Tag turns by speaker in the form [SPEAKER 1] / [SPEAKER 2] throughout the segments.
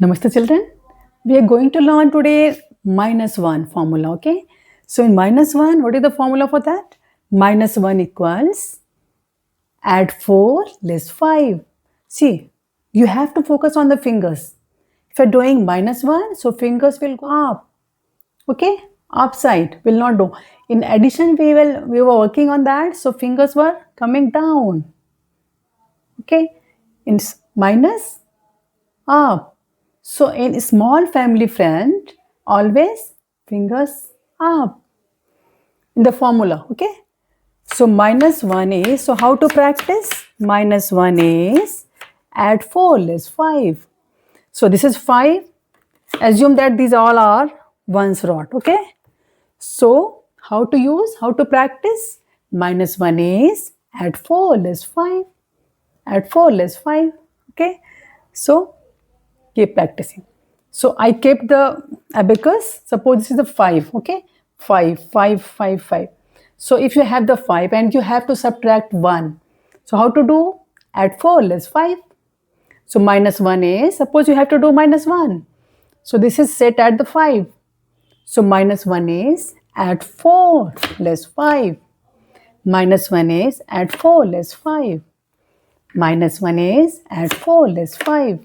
[SPEAKER 1] Namaste children. We are going to learn today -1 formula, okay? So in -1, what is the formula for that? -1 equals add 4 less 5. See, you have to focus on the fingers. If you're doing -1, so fingers will go up, okay? Upside will not do. In addition, we were working on that, so fingers were coming down, okay? In minus, up. So in small family friend, always fingers up in the formula, okay? So -1 is, so how to practice? -1 is add 4 less 5. So this is 5. Assume that these all are ones rod, okay? So how to use, how to practice? -1 is add 4 less 5. Add 4 less 5, okay? So keep practicing. So I kept the abacus. Suppose this is the 5, okay? 5, 5, 5, 5. So if you have the 5 and you have to subtract 1. So how to do? Add 4 less 5. So -1 is, suppose you have to do -1. So this is set at the 5. So -1 is add 4 less 5. -1 is add 4 less 5. -1 is add 4 less 5.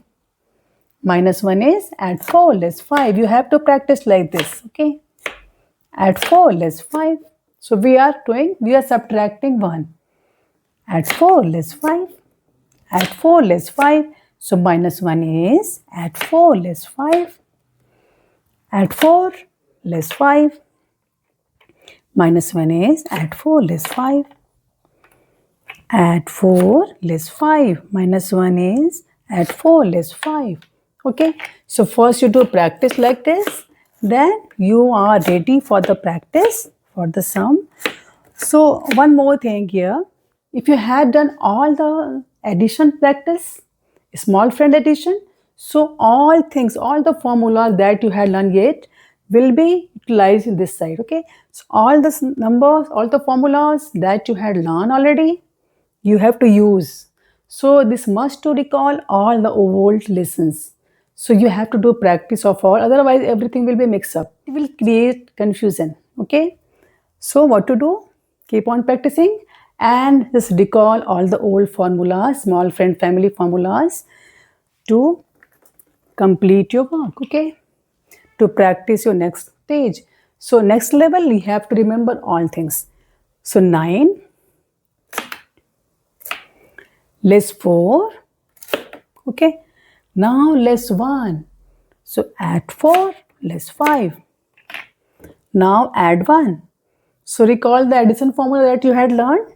[SPEAKER 1] -1 is add 4 less 5. You have to practice like this, okay? Add 4 less 5. So we are subtracting 1. Add 4 less 5. Add 4 less 5. So -1 is add 4 less 5. Add 4 less 5. -1 is add 4 less 5. Add 4 less 5. -1 is add 4 less 5. Okay, so first you do practice like this, then you are ready for the practice for the sum. So one more thing here, if you had done all the addition practice, small friend addition, so all things, all the formulas that you had learned yet will be utilized in this side, okay? So all the numbers, all the formulas that you had learned already, you have to use. So this must to recall all the old lessons. So you have to do practice of all, otherwise everything will be mixed up. It will create confusion, okay? So what to do? Keep on practicing and just recall all the old formulas, small friend family formulas to complete your work, okay? To practice your next stage. So next level, you have to remember all things. So 9 less 4, okay? Now less 1. So add 4 less 5. Now add 1. So recall the addition formula that you had learned.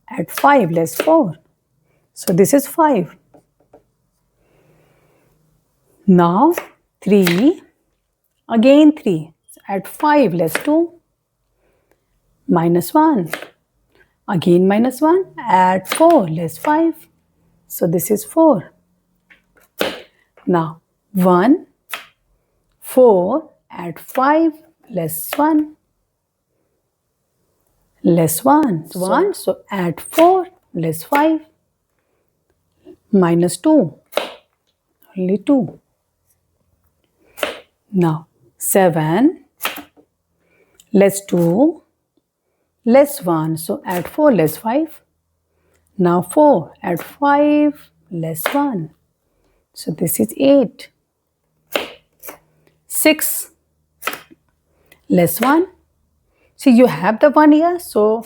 [SPEAKER 1] Add 5 less 4. So this is 5. Now 3. Again 3. So add 5 less 2. -1. Again -1. Add 4 less 5. So this is 4. Now 1, 4, add 5 less 1. Less 1. 1. So add 4 less 5. -2. Only 2. Now 7 less 2 less 1. So add 4 less 5. Now 4. Add 5 less 1. So this is 8. 6 less 1. See, you have the 1 here, so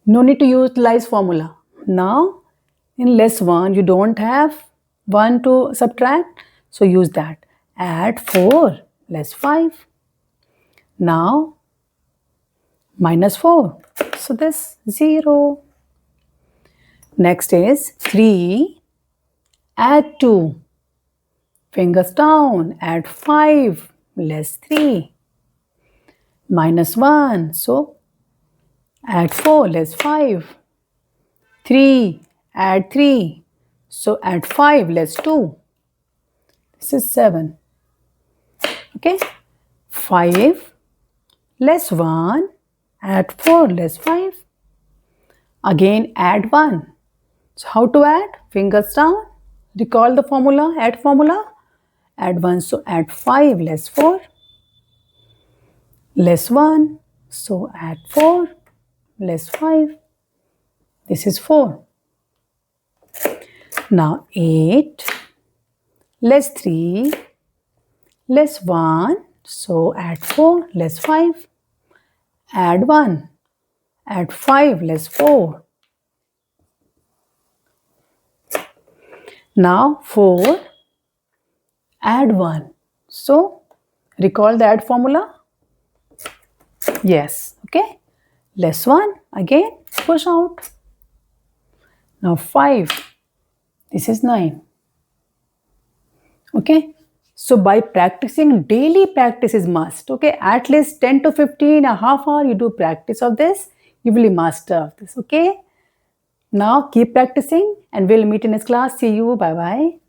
[SPEAKER 1] no need to utilize formula. Now in less 1, you don't have 1 to subtract, so use that. Add 4 less 5. Now -4. So this 0. Next is 3. Add 2. Fingers down. Add 5 less 3. -1. So add 4 less 5. 3. Add 3. So add 5 less 2. This is 7. Okay. 5 less 1. Add 4 less 5. Again add 1. So how to add? Fingers down. Recall the formula, add formula. add 1, so add 5 less 4, less 1, so add 4 less 5, this is 4. Now 8 less 3 less 1, so add 4 less 5, add 1, add 5 less 4. Now 4, add 1. So recall the add formula? Yes, okay. Less 1, again push out. Now 5, this is 9. Okay. So by practicing, daily practice is must. Okay. At least 10 to 15, a half hour you do practice of this. You will master of this. Okay. Now keep practicing and we'll meet in this class. See you. Bye-bye.